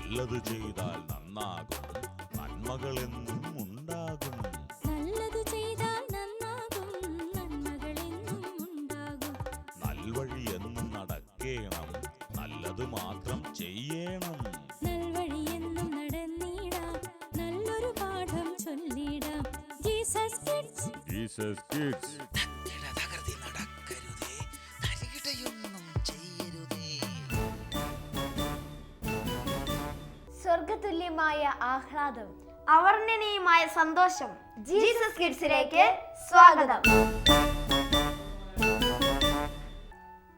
നല്ലത് ചെയ്താൽ നന്നാകും, നന്മകൾ എന്നും ഉണ്ടാകും. നല്ലത് ചെയ്താൽ നന്നാകും, നന്മകൾ എന്നും ഉണ്ടാകും. നൽവഴി എന്നും നടക്കേണം, നല്ലത് മാത്രം ചെയ്യണം. നൽവഴി എന്നും നടന്നിടാം, നല്ലൊരു പാഠം ചൊല്ലിടാം. Jesus kids. Jesus kids. സ്വർഗതുല്യമായ ആഹ്ലാദം, അവർണ്ണനീയമായ സന്തോഷം. ജീസസ് കിഡ്സിലേക്ക് സ്വാഗതം.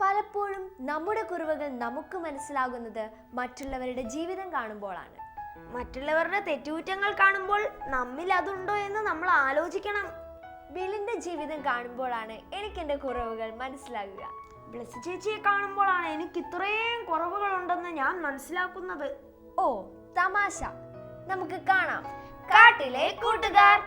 പലപ്പോഴും നമ്മുടെ കുറവുകൾ നമുക്ക് മനസ്സിലാകുന്നത് മറ്റുള്ളവരുടെ ജീവിതം കാണുമ്പോഴാണ്. മറ്റുള്ളവരുടെ തെറ്റുകുറ്റങ്ങൾ കാണുമ്പോൾ നമ്മിൽ അതുണ്ടോ എന്ന് നമ്മൾ ആലോചിക്കണം. ബിലിന്റെ ജീവിതം കാണുമ്പോഴാണ് എനിക്ക് എൻ്റെ കുറവുകൾ മനസ്സിലാകുക. ബ്ലസ് ചേച്ചിയെ കാണുമ്പോഴാണ് എനിക്ക് ഇത്രയും കുറവുകളുണ്ടെന്ന് ഞാൻ മനസ്സിലാക്കുന്നത്. ഓ തമാശ. നമുക്ക് കാണാം കാട്ടിലെ കൂട്ടുകാർ.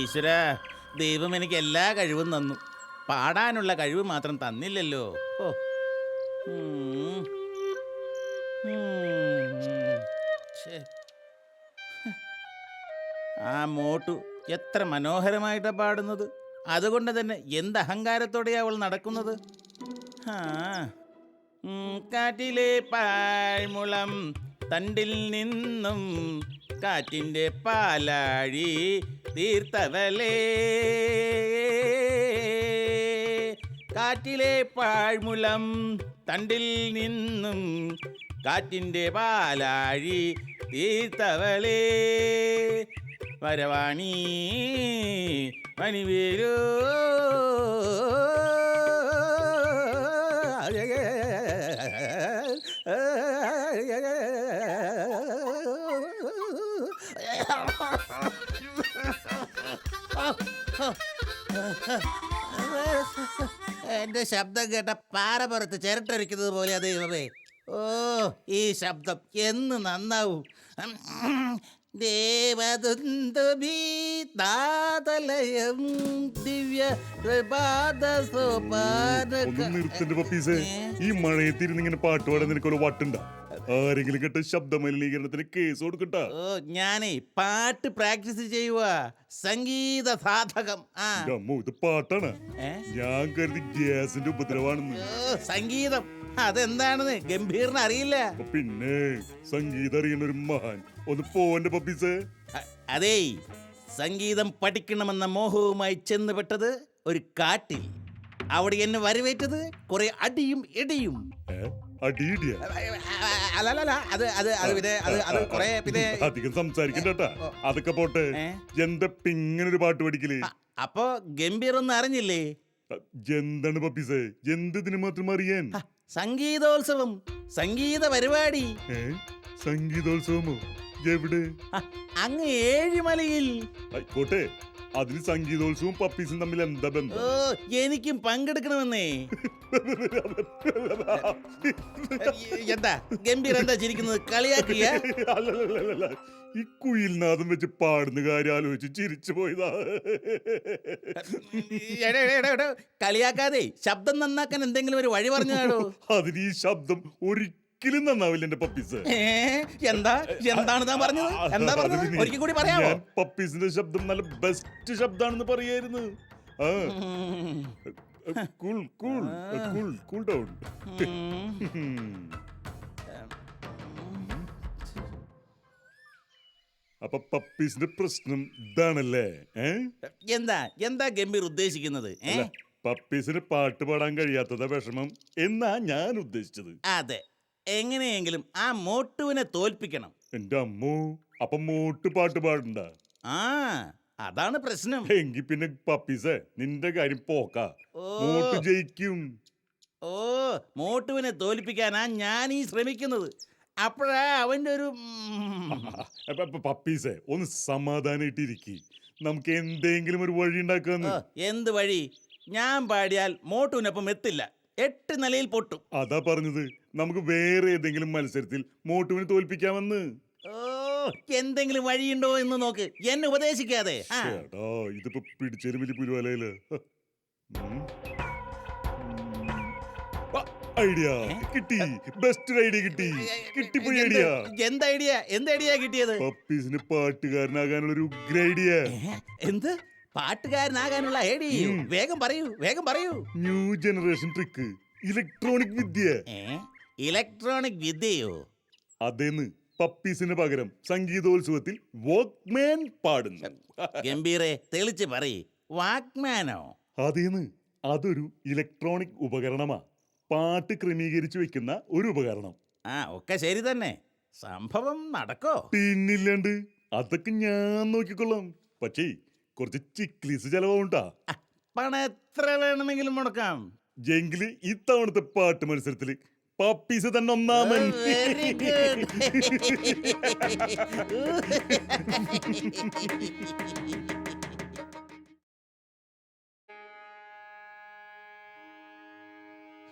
ഈശ്വര, ദൈവം എനിക്ക് എല്ലാ കഴിവും തന്നു, പാടാനുള്ള കഴിവ് മാത്രം തന്നില്ലല്ലോ. ഓ ആ മോട്ടു എത്ര മനോഹരമായിട്ടാണ് പാടുന്നത്. അതുകൊണ്ട് തന്നെ എന്ത് അഹങ്കാരത്തോടെയാണ് അവൾ നടക്കുന്നത്. കാറ്റിലെ പാഴ്മുളം തണ്ടിൽ നിന്നും കാറ്റിൻ്റെ പാലാഴി തീർത്തവലേ, കാറ്റിലെ പാഴ്മുളം തണ്ടിൽ നിന്നും കാറ്റിൻ്റെ പാലാഴി തീർത്തവലേ, വരവാണി മണിവേരോ എന്റെ ശബ്ദം കേട്ട പാറപ്പുറത്ത് ചിരട്ടൊരിക്കുന്നത് പോലെ ദൈവമേ. ഓ, ഈ ശബ്ദം എന്ന് നന്നാവും. ദേവദുന്ദുഭി താതലയം ദിവ്യ പ്രഭാത സോപാന. ഈ മഴയത്തിരുന്നിങ്ങനെ പാട്ട് പാടാൻ നിനക്കൊരു വട്ടുണ്ടാ? ആരെങ്കിലും കേട്ട ശബ്ദ മലിനീകരണത്തിന് കേസ് കൊടുക്കട്ടാ? ഓ, ഞാനേ പാട്ട് പ്രാക്ടീസ് ചെയ്യുക, സംഗീത സാധകം. ഇത് പാട്ടാണ്. ഞാൻ കരുതി ഗ്യാസിന്റെ ഉപദ്രവാണെന്ന്. സംഗീതം അതെന്താണെന്ന് ഗംഭീറിന് അറിയില്ല. പിന്നെ സംഗീതം അറിയുന്ന ഒരു മഹാൻ ഒന്ന് പോവന്റെ പപ്പീസ്. അതേ, സംഗീതം പഠിക്കണമെന്ന മോഹവുമായി ചെന്നുപെട്ടത് ഒരു കാട്ടിൽ. അവിടെ എന്നെ വരവേറ്റത് കുറെ അടിയും ഇടിയും. അധികം സംസാരിക്കണ്ട, അതൊക്കെ പോട്ടെ. എന്താ ഇങ്ങനൊരു പാട്ട് പഠിക്കല്? അപ്പൊ ഗംഭീറൊന്നും അറിഞ്ഞില്ലേ? എന്താണ് പപ്പീസേ, എന്തിനു മാത്രം അറിയാൻ? സംഗീതോത്സവം, സംഗീത പരിപാടി. സംഗീതോത്സവമോ? എവിടെ? അങ്ങ് ഏഴിമലയിൽ. ആയിക്കോട്ടെ, അതിന് സംഗീതോത്സവവും പപ്പീസും തമ്മിൽ എന്താ ബന്ധം? ഓ, എനിക്കും പങ്കെടുക്കണമെന്നേ. എന്താ ഗംഭീർ, എന്താ ചിരിക്കുന്നത്? കളിയാക്കിയ? ഈ കുയിൽനാദം വെച്ച് പാടുന്ന കാര്യം ആലോചിച്ച് ചിരിച്ചു പോയതാ. കളിയാക്കാതെ ശബ്ദം നന്നാക്കാൻ എന്തെങ്കിലും ഒരു വഴി പറഞ്ഞാടോ. അതിന് ഈ ശബ്ദം ഒരിക്കലും നന്നാവില്ല എന്റെ പപ്പീസ്. എന്താണ് താൻ പറഞ്ഞത്? എന്താ പറഞ്ഞത്? ഒരിക്കൽ കൂടി പറയാമോ? പപ്പീസിന്റെ ശബ്ദം നല്ല ബെസ്റ്റ് ശബ്ദാണെന്ന് പറയായിരുന്നു. ആ cool cool cool cool down. അപ്പൊ പപ്പീസിന്റെ പ്രശ്നം ഇതാണല്ലേ? എന്താ എന്താ ഗംഭീർ ഉദ്ദേശിക്കുന്നത്? അല്ല, പപ്പീസിന് പാട്ട് പാടാൻ കഴിയാത്തതാ വിഷമം എന്നാ ഞാൻ ഉദ്ദേശിച്ചത്. അതെ, എങ്ങനെയെങ്കിലും ആ മോട്ടുവിനെ തോൽപ്പിക്കണം. എന്റെ അമ്മോ, അപ്പൊ മോട്ട് പാട്ട് പാടണ്ട? ആ അതാണ് പ്രശ്നം. എങ്കി പിന്നെ പപ്പീസേ, നിന്റെ കാര്യം പോക്കാ. ഓ. മോട്ട് ജയിക്കും. ഓ, മോട്ടുവിനെ തോൽപ്പിക്കാനാ ഞാൻ ഈ ശ്രമിക്കുന്നത്. അപ്പോഴാ അവന്റെ ഒരു പപ്പീസേ, ഒന്ന് സമാധാനായിട്ടിരിക്കി. നമുക്ക് എന്തെങ്കിലും ഒരു വഴി ഉണ്ടാക്കാന്ന്. എന്ത് വഴി? ഞാൻ പാടിയാൽ മോട്ടുവിനൊപ്പം എത്തില്ല, 8 നിലയിൽ പൊട്ടും. അതാ പറഞ്ഞത്, നമുക്ക് വേറെ ഏതെങ്കിലും മത്സരത്തിൽ മോട്ടുവിനെ തോൽപ്പിക്കാമെന്ന്. ഓ, എന്തെങ്കിലും വഴിയുണ്ടോ എന്ന് നോക്ക്, എന്നെ ഉപദേശിക്കാതെ. ചേട്ടാ, ഇതിപ്പോ പിടിച്ചൊരു വലിയ പുരുവലയില്. ഐഡിയ കിട്ടി, ബെസ്റ്റ് ഐഡിയ കിട്ടി, കിട്ടിപ്പോയി ഐഡിയ. എന്ത് ഐഡിയ? എന്ത് ഐഡിയ കിട്ടിയത്? പപ്പീസിന് പാട്ടുകാരനാകാനുള്ള ഒരു ഉഗ്ര ഐഡിയ. എന്ത് പാട്ടുകാരനാകാനുള്ള ഐഡിയ? വേഗം പറയൂ, വേഗം പറയൂ. ന്യൂ ജനറേഷൻ ട്രിക്ക്, ഇലക്ട്രോണിക് വിദ്യ. ഇലക്ട്രോണിക് വിദ്യയോ? അതേന്ന്, പപ്പീസിന് പകരം സംഗീതോത്സവത്തിൽ വാക്മാൻ പാടുന്നു. ഗംഭീരെ, തെളിച്ച് പറയ്, വാക്മാനോ? അതേന്ന്, അതൊരു ഇലക്ട്രോണിക് ഉപകരണമാ. പാട്ട് ക്രമീകരിച്ചു വെക്കുന്ന ഒരു ഉപകരണം. ഒക്കെ ശരി തന്നെ. സംഭവം നടക്കോ? പിന്നില്ലാണ്ട്, അതൊക്കെ ഞാൻ നോക്കിക്കൊള്ളാം. പക്ഷേ കുറച്ച് ചിക്ലീസ് ചെലവുണ്ടാ. പണം എത്ര വേണമെങ്കിലും മുടക്കാം. എങ്കില് ഇത്തവണത്തെ പാട്ട് മത്സരത്തില് പപ്പീസ് തന്നെ ഒന്നാമൻ. Very good.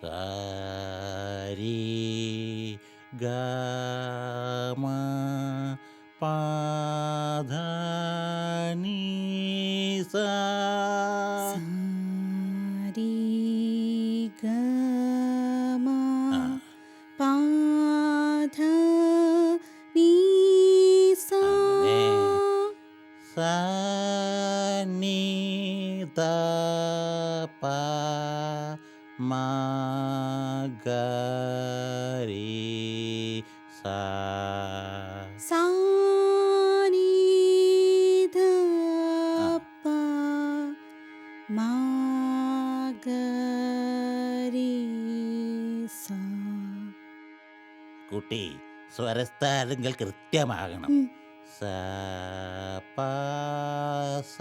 സാരി ഗമ പാധ നീ സാ. സാരി ഗമ പാധ നീ സാ. സാ നീ ത പ മാ ഗ രി സാ. സാ നീ ധ പ മാ ഗ രി സാ. കുട്ടി, സ്വരസ്ഥാനങ്ങൾ കൃത്യമാകണം. സ പ സ.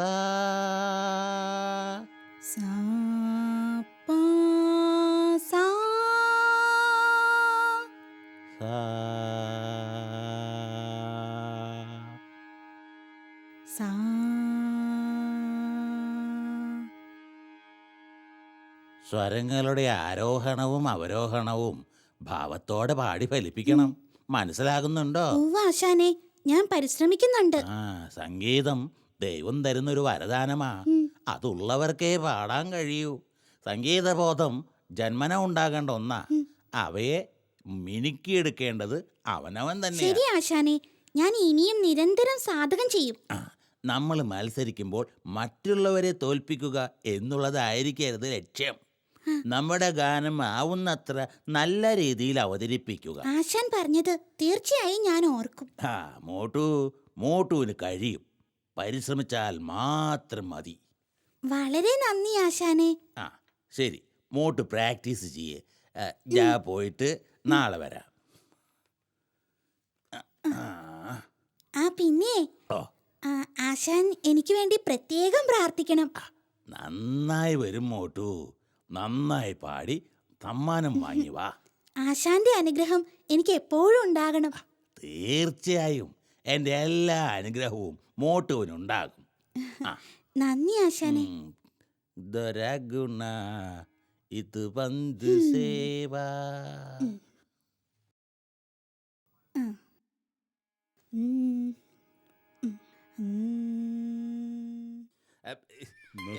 സാ പ സാ. സാ. സാ. സ്വരങ്ങളുടെ ആരോഹണവും അവരോഹണവും ഭാവത്തോടെ പാടി ഫലിപ്പിക്കണം. മനസ്സിലാകുന്നുണ്ടോ? ആശാനെ, ഞാൻ പരിശ്രമിക്കുന്നുണ്ട്. സംഗീതം ദൈവം തരുന്നൊരു വരദാനമാ. അതുള്ളവർക്കേ പാടാൻ കഴിയൂ. സംഗീതബോധം ജന്മന ഉണ്ടാകേണ്ട ഒന്നാ. അവയെ മിനുക്കിയെടുക്കേണ്ടത് അവനവൻ തന്നെ. ശരി ആശാനെ, ഞാൻ ഇനിയും നിരന്തരം സാധകം ചെയ്യും. നമ്മൾ മത്സരിക്കുമ്പോൾ മറ്റുള്ളവരെ തോൽപ്പിക്കുക എന്നുള്ളതായിരിക്കരുത് ലക്ഷ്യം. നമ്മുടെ ഗാനം ആവുന്നത്ര നല്ല രീതിയിൽ അവതരിപ്പിക്കുക. ആശാൻ പറഞ്ഞത് തീർച്ചയായും ഞാൻ ഓർക്കും. മോട്ടുവിന് കഴിയും. പരിശ്രമിച്ചാൽ മാത്രം മതി. വളരെ നന്ദി ആശാനെ. ശരി, മോട്ട് പ്രാക്ടീസ് ചെയ്യേ. ഞാൻ പോയിട്ട് നാളെ വരാം. പിന്നെ ആശാൻ എനിക്ക് വേണ്ടി പ്രത്യേകം പ്രാർത്ഥിക്കണം. നന്നായി വരും മോട്ടു. നന്നായി പാടി സമ്മാനം വാങ്ങി വാ. ആശാന്റെ അനുഗ്രഹം എനിക്ക് എപ്പോഴും ഉണ്ടാകണം. തീർച്ചയായും എൻ്റെ എല്ലാ അനുഗ്രഹവും മോട്ടുവിനുണ്ടാകും. നന്ദി ആശാനെ. ദരഗുണ ഇത് ബന്ധു സേവ.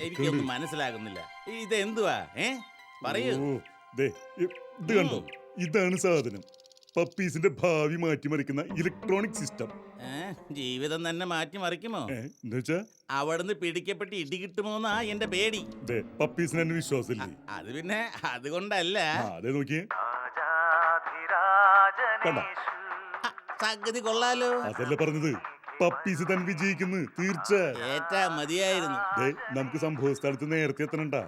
എനിക്കൊന്നും മനസ്സിലാകുന്നില്ല. ഇതെന്തുവാ? പറയൂ. ഇത് കണ്ടോ? ഇതാണ് സാധനം. പപ്പീസിന്റെ ഭാവി മാറ്റിമറിക്കുന്ന ഇലക്ട്രോണിക് സിസ്റ്റം. ജീവിതം തന്നെ മാറ്റിമറിക്കുമോ? എന്താ വെച്ചാ അവിടുന്ന് പിടിക്കപ്പെട്ട് ഇടി കിട്ടുമോന്നാ എന്റെ പേടി. ദേ, പപ്പീസിന് എന്നെ വിശ്വാസമില്ലേ? അത് പിന്നെ അതുകൊണ്ടല്ല. അതെ നോക്കിയേ, കണ്ടോ? സംഗതി കൊള്ളാലോ. അതല്ല പറഞ്ഞത്, പപ്പീസ് തന്നെ വിജയിക്കുന്നു തീർച്ച. ഏറ്റാ മതിയായിരുന്നു. ദേ, നമുക്ക് സംഭവ സ്ഥലത്ത് നേരത്തെ എത്തണണ്ടാ.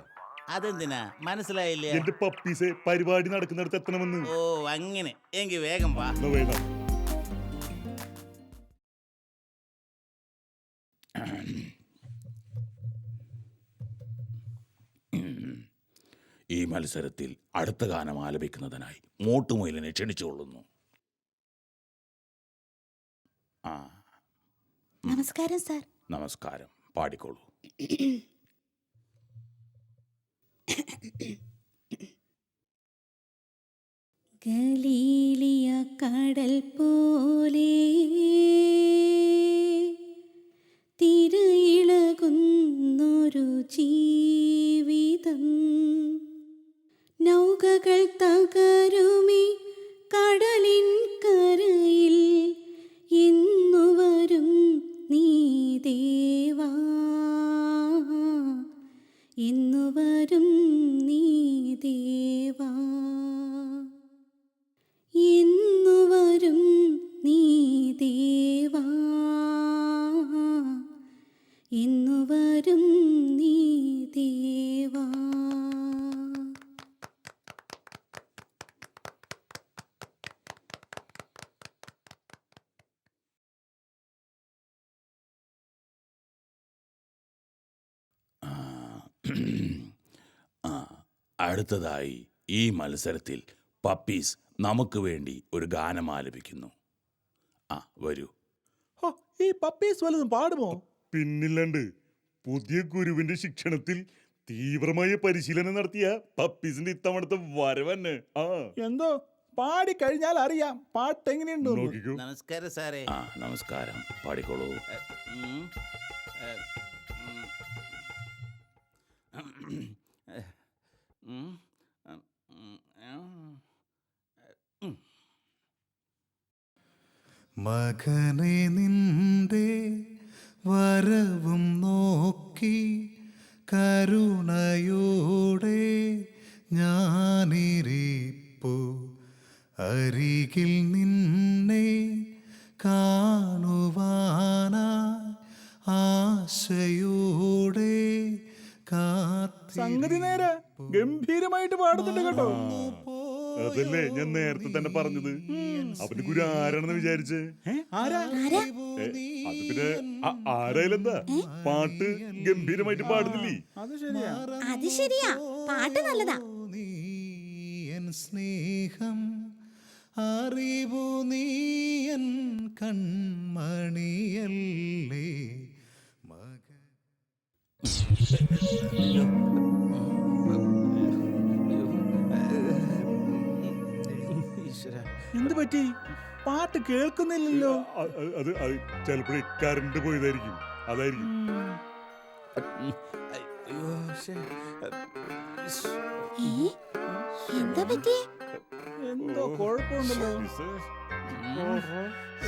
അതെന്തിനാ മനസ്സിലായില്ല? എന്റെ പപ്പീസ് പരിപാടി നടക്കുന്നിടത്ത് എത്തണമെന്ന്. ഓ അങ്ങനെ, എങ്കിൽ വേഗം വാ. എന്നാ വേഗം. ഈ മത്സരത്തിൽ അടുത്ത ഗാനം ആലപിക്കുന്നതിനായി മോട്ടുമൊയിലിനെ ക്ഷണിച്ചുകൊള്ളുന്നു. ആ, നമസ്കാരം സാർ. നമസ്കാരം. പാടിക്കോളൂ. ഗലീലിയ കടൽ പോലെ തിരയിളകുന്നൊരു ജീവിതം, നൗകകൾ തകരുമി കടലിൻ കരയിൽ, എന്നുവരും നീ ദേവാ, എന്നുവരും നീ ദേവാ, എന്നുവരും നീ ദേവാ, എന്നുവരും നീ ദേവാ. അടുത്തതായി ഈ മത്സരത്തിൽ പപ്പീസ് നമുക്ക് വേണ്ടി ഒരു ഗാനം ആലപിക്കുന്നു. ആ, വരൂ. ഈ പപ്പീസ് വല്ലതും പാടുമോ? പിന്നില്ലാണ്ട്. പുതിയ ഗുരുവിന്റെ ശിക്ഷണത്തിൽ തീവ്രമായ പരിശീലനം നടത്തിയ പപ്പീസിന്റെ ഇത്തവണത്തെ വരവന്നെ. ആ, എന്തോ പാടി കഴിഞ്ഞാൽ അറിയാം പാട്ട് എങ്ങനെയുണ്ട്. നോക്കിക്കോ. നമസ്കാരം സാറേ. ആ, നമസ്കാരം. പാടിക്കോളൂ. ഉം. ഉം. മകനെ നിന്റെ വരവും നോക്കി കരുണയോടെ ഞാനിരിപ്പു, അരികിൽ നിന്നെ കാണുവാനായി ആശയോടെ സംഗതി നേരെ ഗംഭീരമായിട്ട് പാടുന്നുണ്ട് കേട്ടോ. അതല്ലേ ഞാൻ നേരത്തെ തന്നെ പറഞ്ഞത്. അവന്റെ ഗുരു ആരാണെന്ന് വിചാരിച്ചേ? ആരാ? അത് പിന്നെ ആരായാലെന്താ, പാട്ട് ഗംഭീരമായിട്ട് പാടുന്നില്ലേ? അത് ശരിയാ. അത് ശരിയാ, പാട്ട് നല്ലതാ. നീ എൻ സ്നേഹം അറിവു, നീ എൻ കൺമണിയല്ലേ മകൻ. എന്ത് പറ്റി? പാട്ട് കേൾക്കുന്നില്ലല്ലോ. അത് ചിലപ്പോഴേ കറണ്ട് പോയതായിരിക്കും, അതായിരിക്കും. എന്താ പറ്റിയേ? എന്തോ കുഴപ്പമുണ്ടല്ലോ.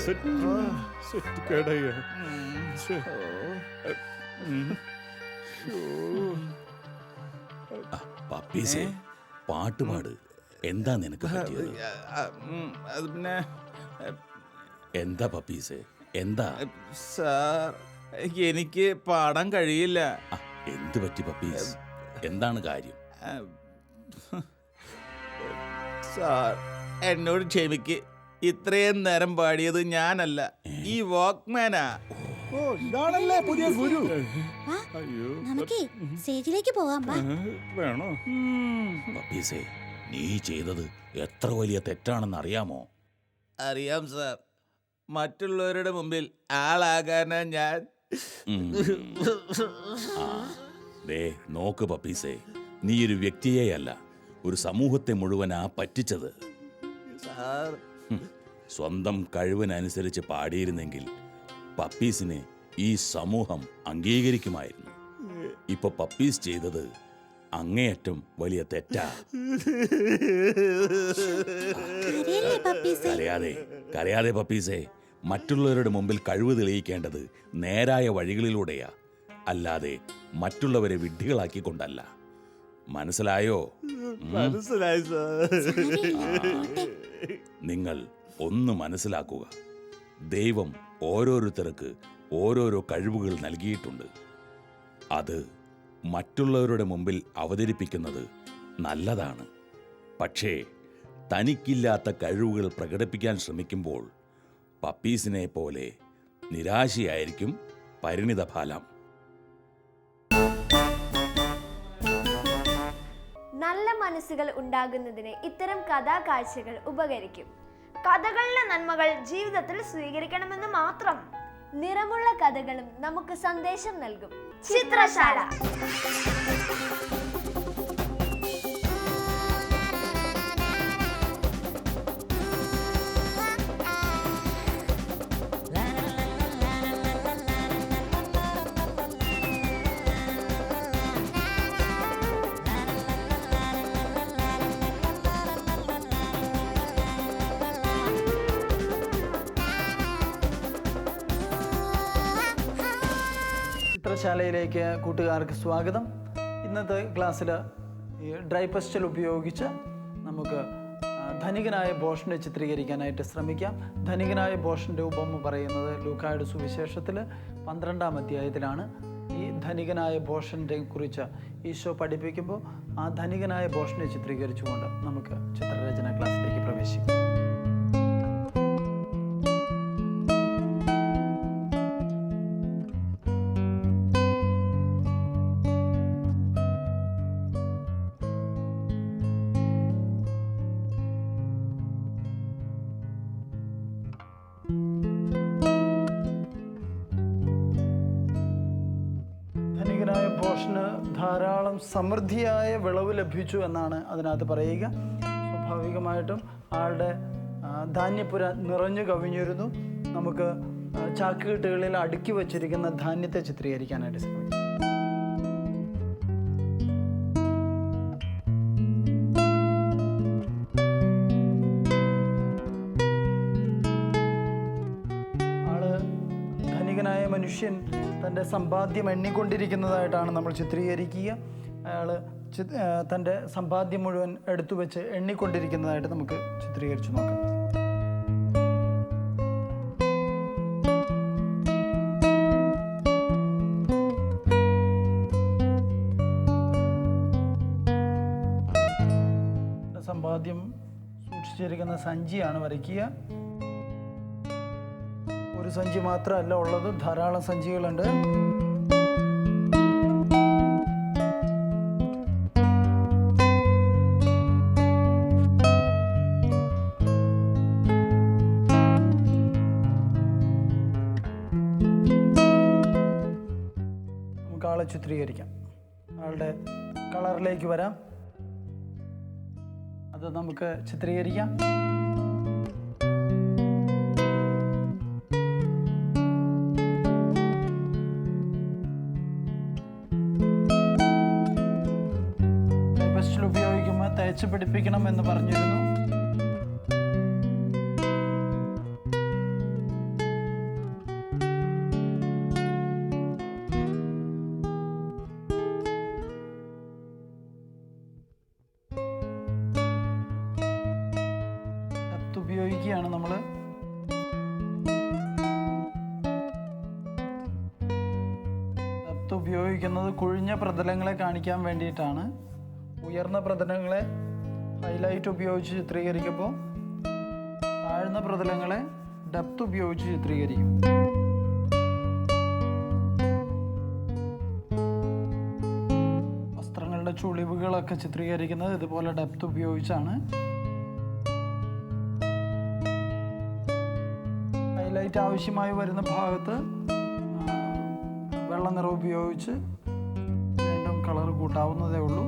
സെറ്റ് കേടായ. പപ്പീസേ, പാട്ടുപാട്. എന്താ നിനക്ക് പറ്റിയത്? അത് പിന്നെ എന്താ പപ്പീസേ, എന്താ? സാർ, എനിക്ക് പാടാൻ കഴിയില്ല. ആ, എന്ത് പറ്റി പപ്പീസ്? എന്താണ് കാര്യം? സാർ, എന്നോട് ക്ഷമിക്ക്. ഇത്രയും നേരം പാടിയത് ഞാനല്ല, ഈ വാക്മാനാ. ഓ, ഇതാണല്ലേ പുതിയ ഗുരു. വാ, നമുക്കേ സ്റ്റേജിലേക്ക് പോകാം. വാ. വേണോ? പപ്പീസേ, നീ ചെയ്തത് എത്ര വലിയ തെറ്റാണെന്ന് അറിയാമോ? അറിയാം സാർ. മറ്റുള്ളവരുടെ മുമ്പിൽ ആളാകാനാ ഞാൻ. ആ, ദേ നോക്ക് പപ്പീസേ, നീ ഒരു വ്യക്തിയെയല്ല, ഒരു സമൂഹത്തെ മുഴുവനാ പറ്റിച്ചത്. സാർ, സ്വന്തം കഴിവിനനുസരിച്ച് പാടിയിരുന്നെങ്കിൽ പപ്പീസിനെ ഈ സമൂഹം അംഗീകരിക്കുമായിരുന്നു. ഇപ്പൊ പപ്പീസ് ചെയ്തത് അങ്ങേയറ്റം വലിയ തെറ്റാ. കരയല്ലേ പപ്പീസേ? കരയാതെ പപ്പീസേ, മറ്റുള്ളവരുടെ മുമ്പിൽ കഴിവ് തെളിയിക്കേണ്ടത് നേരായ വഴികളിലൂടെയാ, അല്ലാതെ മറ്റുള്ളവരെ വിഡ്ഢികളാക്കിക്കൊണ്ടല്ല. മനസ്സിലായോ? മനസ്സിലായി സാർ. നിങ്ങൾ ഒന്ന് മനസ്സിലാക്കുക, ദൈവം ഓരോരുത്തർക്ക് ഓരോരോ കഴിവുകൾ നൽകിയിട്ടുണ്ട്. അത് മറ്റുള്ളവരുടെ മുമ്പിൽ അവതരിപ്പിക്കുന്നത് നല്ലതാണ്. പക്ഷേ തനിക്കില്ലാത്ത കഴിവുകൾ പ്രകടിപ്പിക്കാൻ ശ്രമിക്കുമ്പോൾ പപ്പീസിനെ പോലെ നിരാശയായിരിക്കും പരിണിതഫലം. നല്ല മനസ്സുകൾ ഉണ്ടാകുന്നതിന് ഇത്തരം കഥാകാഴ്ചകൾ ഉപകരിക്കും. കഥകളിലെ നന്മകൾ ജീവിതത്തിൽ സ്വീകരിക്കണമെന്ന് മാത്രം. നിറമുള്ള കഥകളും നമുക്ക് സന്ദേശം നൽകും. ചിത്രശാല. ചിത്രശാലയിലേക്ക് കൂട്ടുകാർക്ക് സ്വാഗതം. ഇന്നത്തെ ക്ലാസ്സിൽ ഈ ഡ്രൈ പെസ്റ്റൽ ഉപയോഗിച്ച് നമുക്ക് ധനികനായ ബോഷനെ ചിത്രീകരിക്കാനായിട്ട് ശ്രമിക്കാം. ധനികനായ ബോഷൻ്റെ ഉപമ പറയുന്നത് ലൂക്കായുടെ സുവിശേഷത്തിൽ 12-ാം അധ്യായത്തിലാണ്. ഈ ധനികനായ ബോഷനെ കുറിച്ച് ഈശോ പഠിപ്പിക്കുമ്പോൾ ആ ധനികനായ ബോഷനെ ചിത്രീകരിച്ചുകൊണ്ട് നമുക്ക് ചിത്രരചന ക്ലാസ്സിലേക്ക് പ്രവേശിക്കാം. ധനികനായ ബോഷന് ധാരാളം സമൃദ്ധിയായ വിളവ് ലഭിച്ചു എന്നാണ് അതിനകത്ത് പറയുക. സ്വാഭാവികമായിട്ടും ആളുടെ ധാന്യപ്പുര നിറഞ്ഞു കവിഞ്ഞിരുന്നു. നമുക്ക് ചാക്കുകെട്ടുകളിൽ അടുക്കി വച്ചിരിക്കുന്ന ധാന്യത്തെ ചിത്രീകരിക്കാനായിട്ട് ശ്രമിക്കാം. ധനികനായ മനുഷ്യൻ തൻ്റെ സമ്പാദ്യം എണ്ണിക്കൊണ്ടിരിക്കുന്നതായിട്ടാണ് നമ്മൾ ചിത്രീകരിക്കുക. അയാൾ തൻ്റെ സമ്പാദ്യം മുഴുവൻ എടുത്തു വെച്ച് എണ്ണിക്കൊണ്ടിരിക്കുന്നതായിട്ട് നമുക്ക് ചിത്രീകരിച്ച് നോക്കാം. സമ്പാദ്യം സൂക്ഷിച്ചിരിക്കുന്ന സഞ്ചിയാണ് വരയ്ക്കുക. ഒരു സഞ്ചി മാത്രമല്ല ഉള്ളത്, ധാരാളം സഞ്ചികളുണ്ട്. നമുക്ക് ആളെ ചിത്രീകരിക്കാം. ആളുടെ കളറിലേക്ക് വരാം. അത് നമുക്ക് ചിത്രീകരിക്കാം. ഉപയോഗിക്കുമ്പോൾ തേച്ച് പിടിപ്പിക്കണം എന്ന് പറഞ്ഞിരുന്നു. ഡെപ്ത് ഉപയോഗിക്കുകയാണ് നമ്മൾ. ഡെപ്ത് ഉപയോഗിക്കുന്നത് കുഴിഞ്ഞ പ്രതലങ്ങളെ കാണിക്കാൻ വേണ്ടിയിട്ടാണ്. ഉയർന്ന പ്രതലങ്ങളെ ഹൈലൈറ്റ് ഉപയോഗിച്ച് ചിത്രീകരിക്കുമ്പോൾ താഴ്ന്ന പ്രതലങ്ങളെ ഡെപ്ത് ഉപയോഗിച്ച് ചിത്രീകരിക്കും. വസ്ത്രങ്ങളുടെ ചുളിവുകളൊക്കെ ചിത്രീകരിക്കുന്നത് ഇതുപോലെ ഡെപ്ത് ഉപയോഗിച്ചാണ്. ഹൈലൈറ്റ് ആവശ്യമായി വരുന്ന ഭാഗത്ത് വെള്ള നിറം ഉപയോഗിച്ച് വീണ്ടും കളർ കൂട്ടാവുന്നതേ ഉള്ളൂ.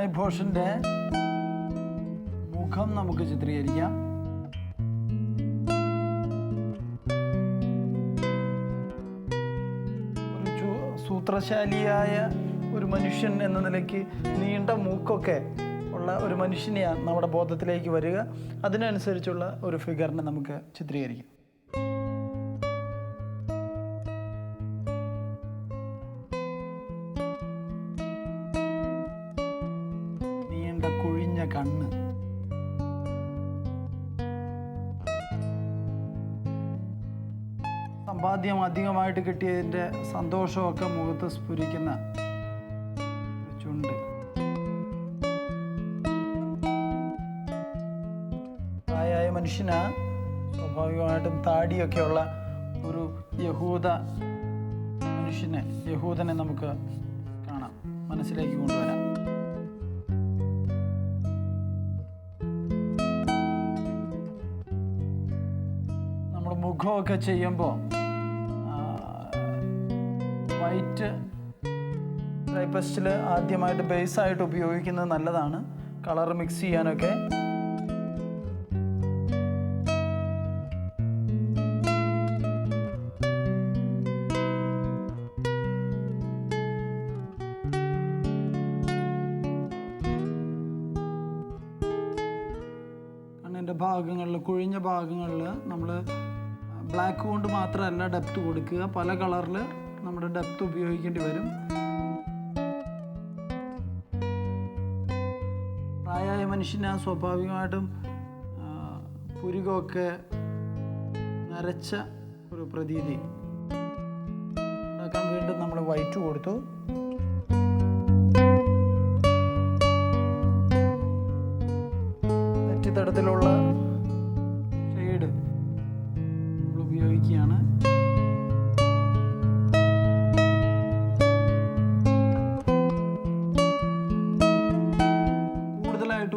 ധനികനായ ഭോഷന്റെ മുഖം നമുക്ക് ചിത്രീകരിക്കാം. ഒരു സൂത്രശാലിയായ ഒരു മനുഷ്യൻ എന്ന നിലയ്ക്ക് നീണ്ട മൂക്കൊക്കെ ഉള്ള ഒരു മനുഷ്യനെയാണ് നമ്മുടെ ബോധത്തിലേക്ക് വരിക. അതിനനുസരിച്ചുള്ള ഒരു ഫിഗറിനെ നമുക്ക് ചിത്രീകരിക്കാം. നീണ്ട കുഴിഞ്ഞ കണ്ണ്, സമ്പാദ്യം അധികമായിട്ട് കിട്ടിയതിൻ്റെ സന്തോഷമൊക്കെ മുഖത്ത് സ്ഫുരിക്കുന്ന ചുണ്ട്, പ്രായമായ മനുഷ്യന് സ്വാഭാവികമായിട്ടും താടിയൊക്കെയുള്ള ഒരു യഹൂദനെ നമുക്ക് കാണാം, മനസ്സിലേക്ക് കൊണ്ടുവരാം. നമ്മൾ മുഖമൊക്കെ ചെയ്യുമ്പോൾ വൈറ്റ് ഡ്രൈ പേസ്റ്റിൽ ആദ്യമായിട്ട് ബേസായിട്ട് ഉപയോഗിക്കുന്നത് നല്ലതാണ്, കളർ മിക്സ് ചെയ്യാനൊക്കെ. കണ്ണിൻ്റെ ഭാഗങ്ങളിൽ, കുഴിഞ്ഞ ഭാഗങ്ങളിൽ നമ്മൾ ബ്ലാക്ക് കൊണ്ട് മാത്രമല്ല ഡെപ്ത് കൊടുക്കുക, പല കളറിൽ നമ്മുടെ ഡെപ്ത് ഉപയോഗിക്കേണ്ടി വരും. പ്രായമായ മനുഷ്യന് സ്വാഭാവികമായിട്ടും പുരുകമൊക്കെ നരച്ച ഒരു പ്രതീതി ഉണ്ടാക്കാൻ വീണ്ടും നമ്മൾ വൈറ്റ് കൊടുത്തു. നെറ്റിത്തടത്തിലുള്ള ഷെയ്ഡ് നമ്മൾ ഉപയോഗിക്കുകയാണ്.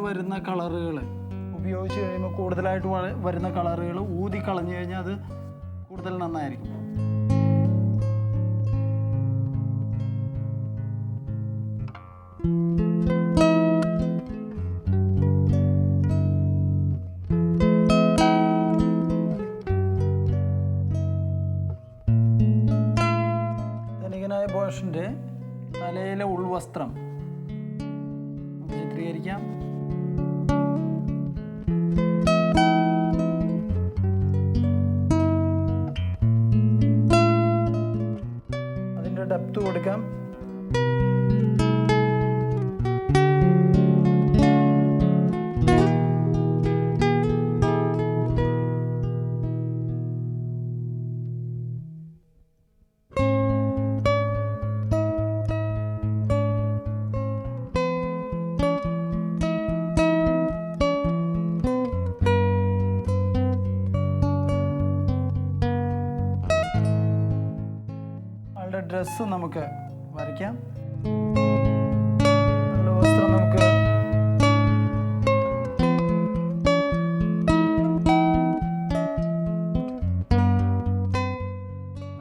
വരുന്ന കളറുകൾ ഉപയോഗിച്ച് കഴിയുമ്പോൾ കൂടുതലായിട്ട് വരുന്ന കളറുകൾ ഊതി കളഞ്ഞു കഴിഞ്ഞാൽ അത് കൂടുതൽ നന്നായിരിക്കും. ധനികനായ ഭോഷന്റെ തലയിലെ ഉൾവസ്ത്രം ചിത്രീകരിക്കാം. ഡെപ്ത് കൊടുക്കാം. ഡ്രസ്സ് നമുക്ക് വരയ്ക്കാം. വസ്ത്രം നമുക്ക്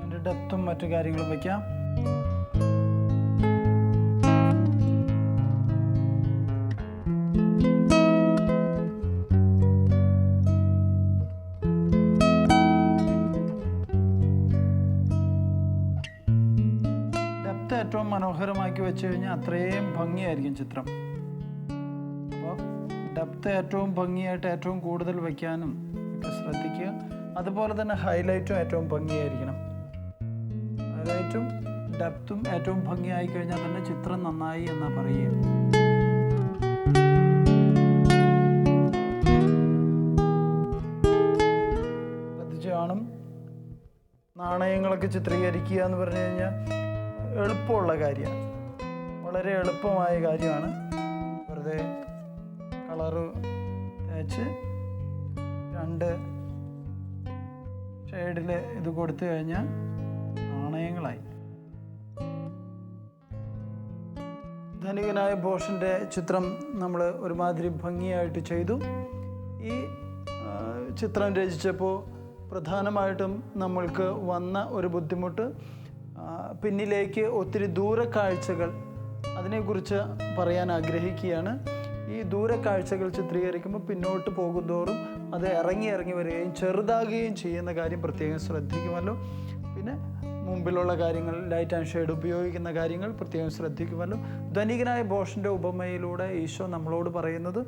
അതിൻ്റെ ഡെപ്തും മറ്റു കാര്യങ്ങളും വയ്ക്കാം. ഏറ്റവും മനോഹരമാക്കി വെച്ച് കഴിഞ്ഞാൽ അത്രയും ഭംഗിയായിരിക്കും ചിത്രം. അപ്പോൾ ഡെപ്ത് ഏറ്റവും ഭംഗിയായിട്ട് ഏറ്റവും കൂടുതൽ വയ്ക്കാനും ഒക്കെ ശ്രദ്ധിക്കുക. അതുപോലെ തന്നെ ഹൈലൈറ്റും ഏറ്റവും ഭംഗിയായിരിക്കണം. ഹൈലൈറ്റും ഡെപ്തും ഏറ്റവും ഭംഗിയായി കഴിഞ്ഞാൽ തന്നെ ചിത്രം നന്നായി എന്നാ പറയുക. ശ്രദ്ധിച്ച് കാണും. നാണയങ്ങളൊക്കെ ചിത്രീകരിക്കുക എന്ന് പറഞ്ഞു കഴിഞ്ഞാൽ എളുപ്പമുള്ള കാര്യമാണ്, വളരെ എളുപ്പമായ കാര്യമാണ്. വെറുതെ കളറ് തേച്ച് രണ്ട് ഷെയ്ഡിൽ ഇത് കൊടുത്തു കഴിഞ്ഞാൽ നാണയങ്ങളായി. ധനികനായ ഭോഷന്റെ ചിത്രം നമ്മൾ ഒരുമാതിരി ഭംഗിയായിട്ട് ചെയ്തു. ഈ ചിത്രം രചിച്ചപ്പോൾ പ്രധാനമായിട്ടും നമ്മൾക്ക് വന്ന ഒരു ബുദ്ധിമുട്ട്, പിന്നിലേക്ക് ഒത്തിരി ദൂരക്കാഴ്ചകൾ അതിനെക്കുറിച്ച് പറയാൻ ആഗ്രഹിക്കുകയാണ്. ഈ ദൂരക്കാഴ്ചകൾ ചിത്രീകരിക്കുമ്പോൾ പിന്നോട്ട് പോകുന്തോറും അത് ഇറങ്ങി വരികയും ചെറുതാകുകയും ചെയ്യുന്ന കാര്യം പ്രത്യേകം ശ്രദ്ധിക്കുമല്ലോ. പിന്നെ മുമ്പിലുള്ള കാര്യങ്ങൾ, ലൈറ്റ് ആൻഡ് ഷെയ്ഡ് ഉപയോഗിക്കുന്ന കാര്യങ്ങൾ പ്രത്യേകം ശ്രദ്ധിക്കുമല്ലോ. ധനികനായ ബോഷൻ്റെ ഉപമയിലൂടെ ഈശോ നമ്മളോട് പറയുന്നത്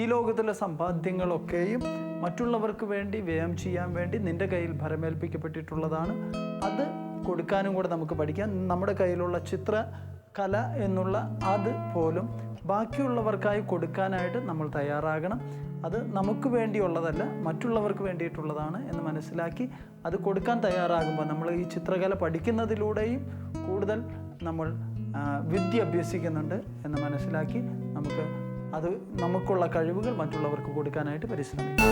ഈ ലോകത്തിലെ സമ്പാദ്യങ്ങളൊക്കെയും മറ്റുള്ളവർക്ക് വേണ്ടി വ്യയം ചെയ്യാൻ വേണ്ടി നിൻ്റെ കയ്യിൽ ഭരമേൽപ്പിക്കപ്പെട്ടിട്ടുള്ളതാണ്. അത് കൊടുക്കാനും കൂടെ നമുക്ക് പഠിക്കാം. നമ്മുടെ കയ്യിലുള്ള ചിത്രകല എന്നുള്ള അത് പോലും ബാക്കിയുള്ളവർക്കായി കൊടുക്കാനായിട്ട് നമ്മൾ തയ്യാറാകണം. അത് നമുക്ക് വേണ്ടിയുള്ളതല്ല, മറ്റുള്ളവർക്ക് വേണ്ടിയിട്ടുള്ളതാണ് എന്ന് മനസ്സിലാക്കി അത് കൊടുക്കാൻ തയ്യാറാകുമ്പോൾ നമ്മൾ ഈ ചിത്രകല പഠിക്കുന്നതിലൂടെയും കൂടുതൽ നമ്മൾ വിദ്യ അഭ്യസിക്കുന്നുണ്ട് എന്ന് മനസ്സിലാക്കി അത് നമുക്കുള്ള കഴിവുകൾ മറ്റുള്ളവർക്ക് കൊടുക്കാനായിട്ട് പരിശ്രമിക്കും.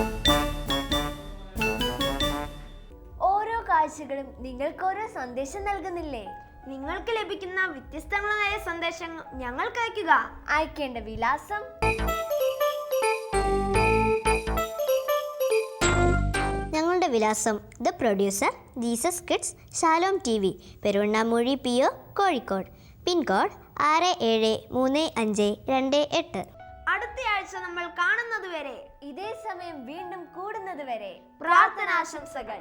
ഓരോ കാഴ്ചകളും നിങ്ങൾക്ക് ഓരോ സന്ദേശം നൽകുന്നില്ലേ? നിങ്ങൾക്ക് ലഭിക്കുന്ന വ്യത്യസ്തങ്ങളായ സന്ദേശങ്ങൾ ഞങ്ങൾക്ക് അയയ്ക്കുക. അയക്കേണ്ട വിലാസം: ഞങ്ങളുടെ വിലാസം: the producer, Jesus Kids, Shalom TV, Peruvannamuzhi PO, Kozhikode. Pin code 673528. അടുത്തയാഴ്ച നമ്മൾ കാണുന്നത് വരെ, ഇതേ സമയം വീണ്ടും കൂടുന്നത് വരെ പ്രാർത്ഥനാശംസകൾ.